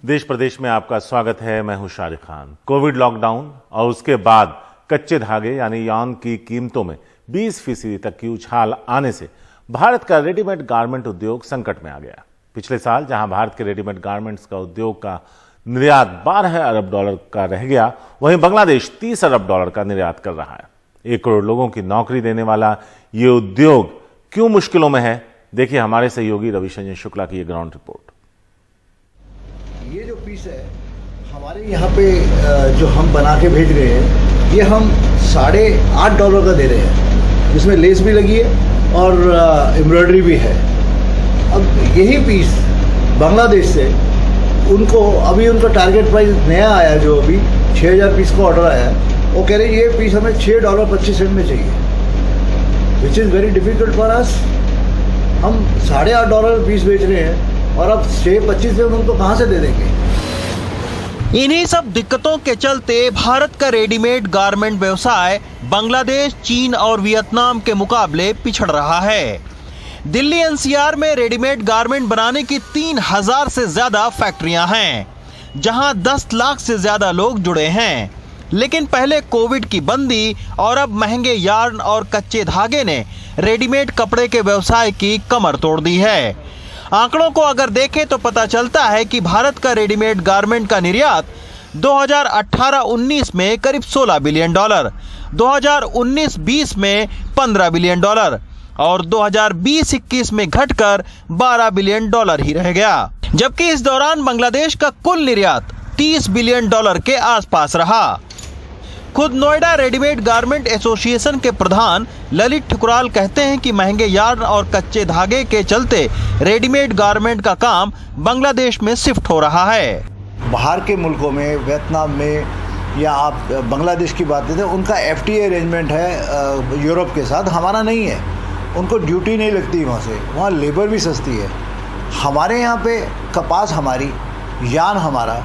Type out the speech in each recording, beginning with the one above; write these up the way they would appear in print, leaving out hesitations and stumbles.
देश प्रदेश में आपका स्वागत है। मैं हूं शारिक खान। कोविड लॉकडाउन और उसके बाद कच्चे धागे यानी यार्न की कीमतों में 20% तक की उछाल आने से भारत का रेडीमेड गारमेंट उद्योग संकट में आ गया। पिछले साल जहां भारत के रेडीमेड गारमेंट्स का उद्योग का निर्यात 12 अरब डॉलर का रह गया, वहीं बांग्लादेश 30 अरब डॉलर का निर्यात कर रहा है। 1 करोड़ लोगों की नौकरी देने वाला ये उद्योग क्यों मुश्किलों में है, देखिए हमारे सहयोगी रविशंजन शुक्ला की ये ग्राउंड रिपोर्ट। ये जो पीस है हमारे यहाँ पे जो हम बना के भेज रहे हैं, ये हम $8.5 का दे रहे हैं, जिसमें लेस भी लगी है और एम्ब्रॉयडरी भी है। अब यही पीस बांग्लादेश से उनको अभी उनका टारगेट प्राइस नया आया, जो अभी 6000 पीस का ऑर्डर आया है, वो कह रहे हैं ये पीस हमें $6.25 में चाहिए, which is very difficult for us. हम $8.5 पीस बेच रहे हैं और अब 6.25 में उनको कहाँ से दे देंगे। इन्हीं सब दिक्कतों के चलते भारत का रेडीमेड गारमेंट व्यवसाय बांग्लादेश, चीन और वियतनाम के मुकाबले पिछड़ रहा है। दिल्ली एनसीआर में रेडीमेड गारमेंट बनाने की 3000 से ज्यादा फैक्ट्रियां हैं, जहां 10 लाख से ज्यादा लोग जुड़े हैं। लेकिन पहले कोविड की बंदी और अब महंगे यार्न और कच्चे धागे ने रेडीमेड कपड़े के व्यवसाय की कमर तोड़ दी है। आंकड़ों को अगर देखें तो पता चलता है कि भारत का रेडीमेड गारमेंट का निर्यात 2018-19 में करीब $16 बिलियन, 2019-20 में $15 बिलियन और 2020-21 में घटकर $12 बिलियन ही रह गया। जबकि इस दौरान बांग्लादेश का कुल निर्यात $30 बिलियन के आसपास रहा। खुद नोएडा रेडीमेड गारमेंट एसोसिएशन के प्रधान ललित ठुकराल कहते हैं कि महंगे यार्न और कच्चे धागे के चलते रेडीमेड गारमेंट का काम बांग्लादेश में शिफ्ट हो रहा है। बाहर के मुल्कों में, वियतनाम में या आप बांग्लादेश की बात करते हैं, उनका FTA अरेंजमेंट है यूरोप के साथ, हमारा नहीं है। उनको ड्यूटी नहीं लगती वहाँ से, वहाँ लेबर भी सस्ती है। हमारे यहाँ पे कपास हमारी, यार्न हमारा,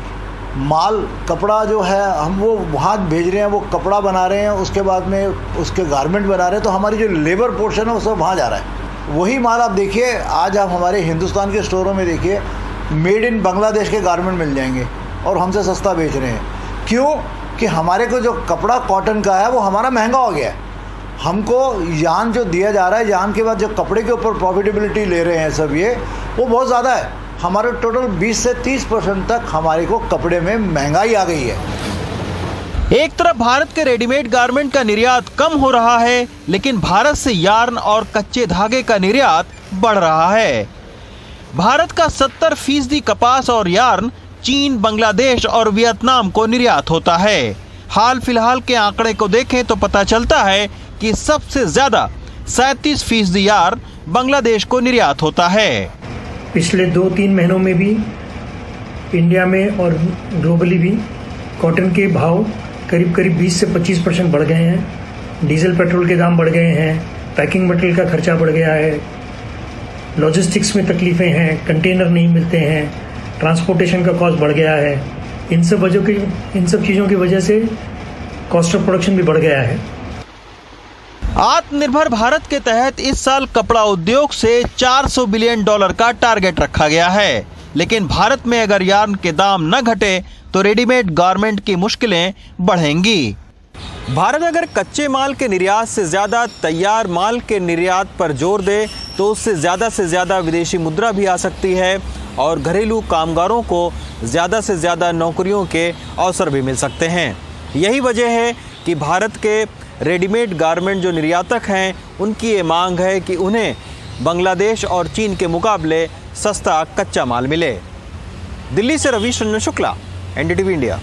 माल कपड़ा जो है हम वो वहाँ भेज रहे हैं, वो कपड़ा बना रहे हैं, उसके बाद में उसके गारमेंट बना रहे हैं, तो हमारी जो लेबर पोर्शन है वो सब वहाँ जा रहा है। वही माल आप देखिए, आज आप हमारे हिंदुस्तान के स्टोरों में देखिए, मेड इन बांग्लादेश के गारमेंट मिल जाएंगे और हमसे सस्ता बेच रहे हैं। क्यों? कि हमारे को जो कपड़ा कॉटन का है वो हमारा महंगा हो गया है। हमको यार्न जो दिया जा रहा है, यार्न के बाद जो कपड़े के ऊपर प्रॉफिटेबिलिटी ले रहे हैं सब, ये वो बहुत ज़्यादा है। हमारे टोटल 20 से 30% तक हमारे को कपड़े में महंगाई आ गई है। एक तरफ भारत के रेडीमेड गारमेंट का निर्यात कम हो रहा है, लेकिन भारत से यार्न और कच्चे धागे का निर्यात बढ़ रहा है। भारत का 70% कपास और यार्न चीन, बांग्लादेश और वियतनाम को निर्यात होता है। हाल फिलहाल के आंकड़े को देखें तो पता चलता है कि सबसे ज्यादा 37% यार्न बांग्लादेश को निर्यात होता है। पिछले 2-3 महीनों में भी इंडिया में और ग्लोबली भी कॉटन के भाव करीब 20 से 25% बढ़ गए हैं। डीजल पेट्रोल के दाम बढ़ गए हैं, पैकिंग मटेरियल का खर्चा बढ़ गया है, लॉजिस्टिक्स में तकलीफें हैं, कंटेनर नहीं मिलते हैं, ट्रांसपोर्टेशन का कॉस्ट बढ़ गया है। इन सब चीज़ों की वजह से कॉस्ट ऑफ प्रोडक्शन भी बढ़ गया है। आत्मनिर्भर भारत के तहत इस साल कपड़ा उद्योग से $400 बिलियन का टारगेट रखा गया है। लेकिन भारत में अगर यार्न के दाम न घटे तो रेडीमेड गारमेंट की मुश्किलें बढ़ेंगी। भारत अगर कच्चे माल के निर्यात से ज्यादा तैयार माल के निर्यात पर जोर दे तो उससे ज्यादा विदेशी मुद्रा भी आ सकती है और घरेलू कामगारों को ज्यादा से ज्यादा नौकरियों के अवसर भी मिल सकते हैं। यही वजह है कि भारत के रेडीमेड गारमेंट जो निर्यातक हैं, उनकी ये मांग है कि उन्हें बांग्लादेश और चीन के मुकाबले सस्ता कच्चा माल मिले। दिल्ली से रविशंजन शुक्ला, NDTV इंडिया।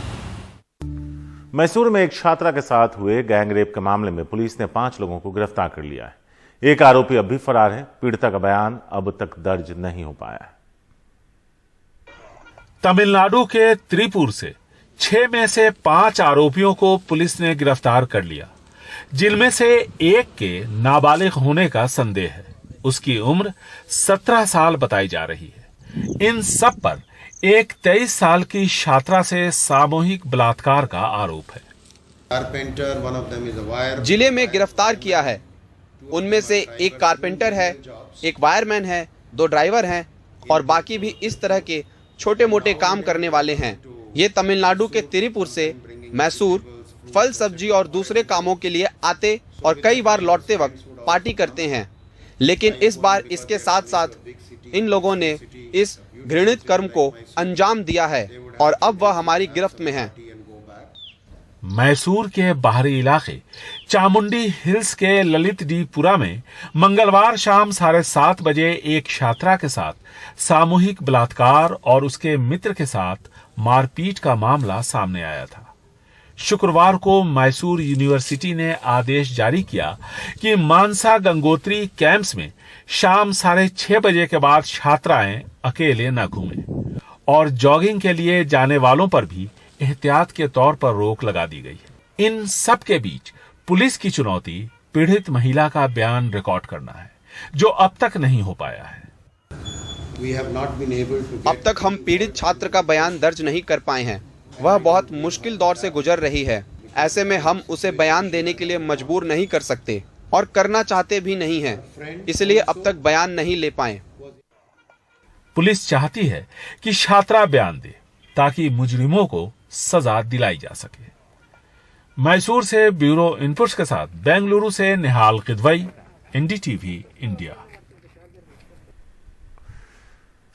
मैसूर में एक छात्रा के साथ हुए गैंगरेप के मामले में पुलिस ने 5 लोगों को गिरफ्तार कर लिया है। एक आरोपी अब भी फरार है। पीड़िता का बयान अब तक दर्ज नहीं हो पाया है। तमिलनाडु के त्रिपुर से 6 में से 5 आरोपियों को पुलिस ने गिरफ्तार कर लिया, जिनमें से एक के नाबालिग होने का संदेह है। उसकी उम्र 17 साल बताई जा रही है। इन सब पर एक 23 साल की छात्रा से सामूहिक बलात्कार का आरोप है। जिले में गिरफ्तार किया है। उनमें से एक कारपेंटर है, एक वायरमैन है, 2 ड्राइवर हैं और बाकी भी इस तरह के छोटे मोटे काम करने वाले हैं। ये तमिलनाडु के तिरुपुर से मैसूर फल सब्जी और दूसरे कामों के लिए आते और कई बार लौटते वक्त पार्टी करते हैं, लेकिन इस बार इसके साथ साथ इन लोगों ने इस घृणित कर्म को अंजाम दिया है और अब वह हमारी गिरफ्त में है। मैसूर के बाहरी इलाके चामुंडी हिल्स के ललित डी पुरा में मंगलवार शाम 7:30 बजे एक छात्रा के साथ सामूहिक बलात्कार और उसके मित्र के साथ मारपीट का मामला सामने आया था। शुक्रवार को मैसूर यूनिवर्सिटी ने आदेश जारी किया कि मानसा गंगोत्री कैंप्स में शाम 6:30 बजे के बाद छात्राएं अकेले न घूमें और जॉगिंग के लिए जाने वालों पर भी एहतियात के तौर पर रोक लगा दी गई है। इन सब के बीच पुलिस की चुनौती पीड़ित महिला का बयान रिकॉर्ड करना है, जो अब तक नहीं हो पाया है। अब तक हम पीड़ित छात्र का बयान दर्ज नहीं कर पाए हैं। वह बहुत मुश्किल दौर से गुजर रही है। ऐसे में हम उसे बयान देने के लिए मजबूर नहीं कर सकते और करना चाहते भी नहीं हैं, इसलिए अब तक बयान नहीं ले पाए। पुलिस चाहती है कि छात्रा बयान दे ताकि मुजरिमों को सजा दिलाई जा सके। मैसूर से ब्यूरो इनपुट्स के साथ बेंगलुरु से Nihal Kidwai, NDTV India.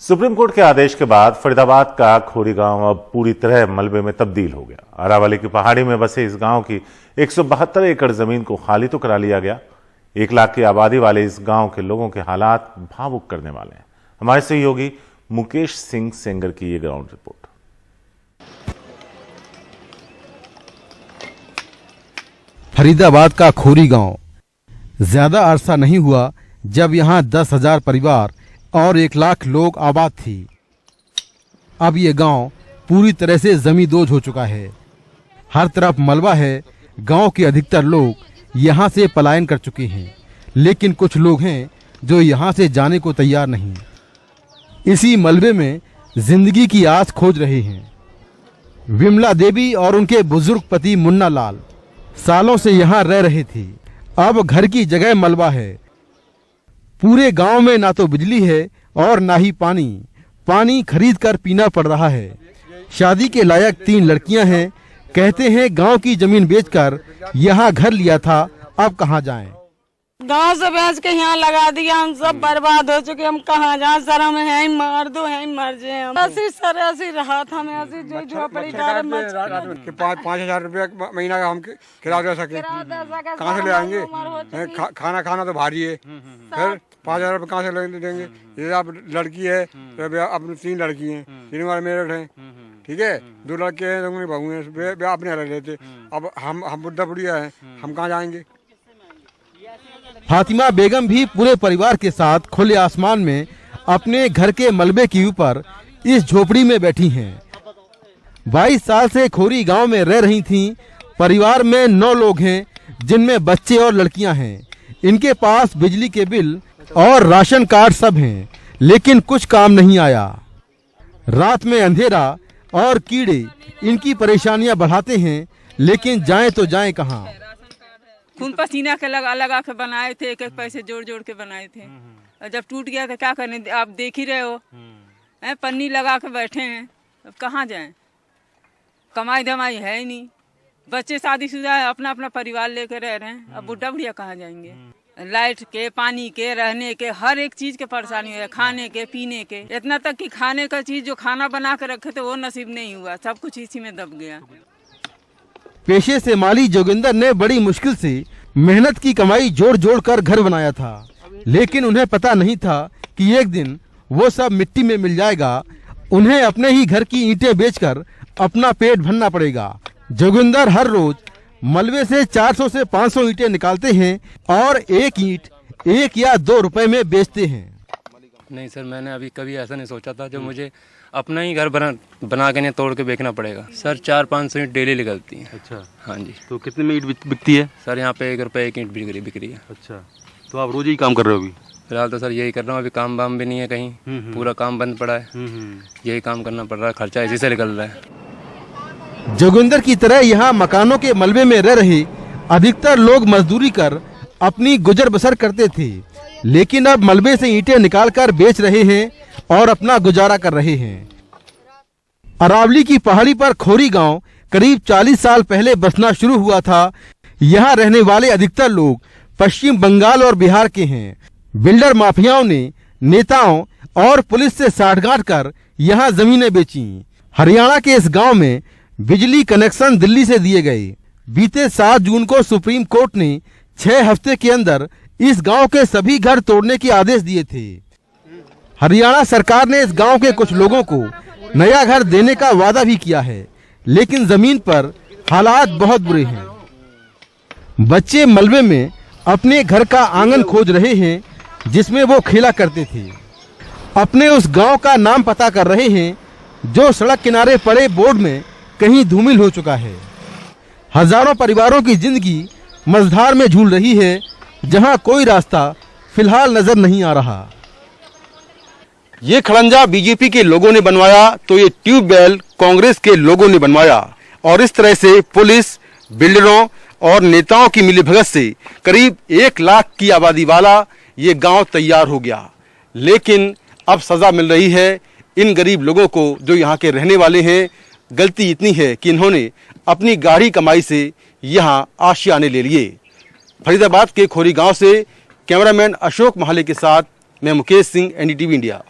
Supreme court के आदेश के बाद फरीदाबाद का खोरी गांव अब पूरी तरह मलबे में तब्दील हो गया। अरावली की पहाड़ी में बसे इस गांव की 172 एकड़ जमीन को खाली तो करा लिया गया। 1 लाख की आबादी वाले इस गांव के लोगों के हालात भावुक करने वाले हैं। हमारे सहयोगी मुकेश सिंह सेंगर की ये ग्राउंड रिपोर्ट। फरीदाबाद का खोरी गांव ज्यादा अरसा नहीं हुआ जब यहां 10,000 परिवार और 1 लाख लोग आबाद थी। अब ये गांव पूरी तरह से जमींदोज हो चुका है। हर तरफ मलबा है। गांव के अधिकतर लोग यहां से पलायन कर चुके हैं, लेकिन कुछ लोग हैं जो यहां से जाने को तैयार नहीं। इसी मलबे में जिंदगी की आस खोज रहे हैं। विमला देवी और उनके बुजुर्ग पति मुन्ना लाल सालों से यहाँ रह रहे थे। अब घर की जगह मलबा है। पूरे गांव में ना तो बिजली है और ना ही पानी। पानी खरीद कर पीना पड़ रहा है। शादी के लायक 3 लड़कियां हैं। कहते हैं गांव की जमीन बेचकर यहाँ घर लिया था, अब कहाँ जाएं? गांव से बेच के यहाँ लगा दिया। हम सब बर्बाद हो चुके। हम कहाँ जाए? सर हमें है मार दो, है मर जाए। ऐसी रहा था। हमें ऐसी जो झोपड़ी 5,000 रुपया महीना का हम किराया दे सके, कहाँ से ले आएंगे? खाना खाना तो भारी है। फिर 5,000 रुपये कहाँ से देंगे? जैसे आप लड़की है तो अपनी 3 लड़की हैं, 3 वाले मेरठ हैं, ठीक है, 2 लड़के हैं, 2 बहू हैं, वे अपने रह लेते। अब हम बुढ़ा बुढ़िया है, हम कहाँ जाएंगे? फातिमा बेगम भी पूरे परिवार के साथ खुले आसमान में अपने घर के मलबे के ऊपर इस झोपड़ी में बैठी हैं। 22 साल से खोरी गांव में रह रही थीं। परिवार में 9 लोग हैं, जिनमें बच्चे और लड़कियां हैं। इनके पास बिजली के बिल और राशन कार्ड सब हैं, लेकिन कुछ काम नहीं आया। रात में अंधेरा और कीड़े इनकी परेशानियां बढ़ाते हैं, लेकिन जाएं तो जाएं कहां? खून पसीना के लगा के बनाए थे। एक पैसे जोड़ जोड़ के बनाए थे, और जब टूट गया तो क्या करने? आप देख ही रहे हो, पन्नी लगा के बैठे हैं। अब कहाँ जाएं? कमाई धमाई है ही नहीं। बच्चे शादीशुदा है, अपना अपना परिवार लेकर रह रहे हैं। अब बुढ़ा बुढ़िया कहाँ जाएंगे? लाइट के, पानी के, रहने के, हर एक चीज के परेशानी है। खाने के, पीने के, इतना तक कि खाने का चीज जो खाना बना के रखे थे वो नसीब नहीं हुआ। सब कुछ इसी में दब गया। पेशे से माली जोगिंदर ने बड़ी मुश्किल से मेहनत की कमाई जोड़ जोड़ कर घर बनाया था, लेकिन उन्हें पता नहीं था कि एक दिन वो सब मिट्टी में मिल जाएगा। उन्हें अपने ही घर की ईंटें बेचकर अपना पेट भरना पड़ेगा। जोगिंदर हर रोज मलबे से 400 से 500 ईंटें निकालते हैं और एक ईंट 1 या 2 रुपए में बेचते हैं। नहीं सर, मैंने अभी कभी ऐसा नहीं सोचा था जो मुझे अपना ही घर बना के नहीं तोड़ के बेचना पड़ेगा। सर 400-500 ईंट डेली निकलती हैं। अच्छा, हाँ जी। तो कितने में ईंट बिकती है? सर यहाँ पे 1 रुपये 1 ईंट बिक रही है। अच्छा, तो आप रोज ही काम कर रहे हो? अभी फिलहाल तो सर यही कर रहा हूँ। अभी काम वाम भी नहीं है कहीं, पूरा काम बंद पड़ा है। यही काम करना पड़ रहा है, खर्चा इसी से निकल रहा है। जोगिंदर की तरह यहाँ मकानों के मलबे में रह रहे अधिकतर लोग मजदूरी कर अपनी गुजर बसर करते थे, लेकिन अब मलबे से ईंटें निकालकर बेच रहे हैं और अपना गुजारा कर रहे हैं। अरावली की पहाड़ी पर खोरी गांव करीब 40 साल पहले बसना शुरू हुआ था। यहाँ रहने वाले अधिकतर लोग पश्चिम बंगाल और बिहार के हैं। बिल्डर माफियाओं ने नेताओं और पुलिस से साठगांठ कर यहाँ जमीनें बेची। हरियाणा के इस गांव में बिजली कनेक्शन दिल्ली से दिए गए। बीते 7 जून को सुप्रीम कोर्ट ने 6 हफ्ते के अंदर इस गांव के सभी घर तोड़ने के आदेश दिए थे। हरियाणा सरकार ने इस गांव के कुछ लोगों को नया घर देने का वादा भी किया है, लेकिन जमीन पर हालात बहुत बुरे हैं। बच्चे मलबे में अपने घर का आंगन खोज रहे हैं जिसमें वो खेला करते थे। अपने उस गांव का नाम पता कर रहे हैं जो सड़क किनारे पड़े बोर्ड में कहीं धूमिल हो चुका है। हजारों परिवारों की जिंदगी मझधार में झूल रही है, जहां कोई रास्ता फिलहाल नजर नहीं आ रहा। ये खड़ंजा बीजेपी के लोगों ने बनवाया तो ये ट्यूबवेल कांग्रेस के लोगों ने बनवाया, और इस तरह से पुलिस, बिल्डरों और नेताओं की मिलीभगत से करीब 1 लाख की आबादी वाला ये गांव तैयार हो गया। लेकिन अब सजा मिल रही है इन गरीब लोगों को जो यहाँ के रहने वाले हैं। गलती इतनी है कि इन्होंने अपनी गाढ़ी कमाई से यहाँ आशियाने ले लिए। फरीदाबाद के खोरी गांव से कैमरामैन अशोक महाले के साथ मैं मुकेश सिंह, NDTV इंडिया।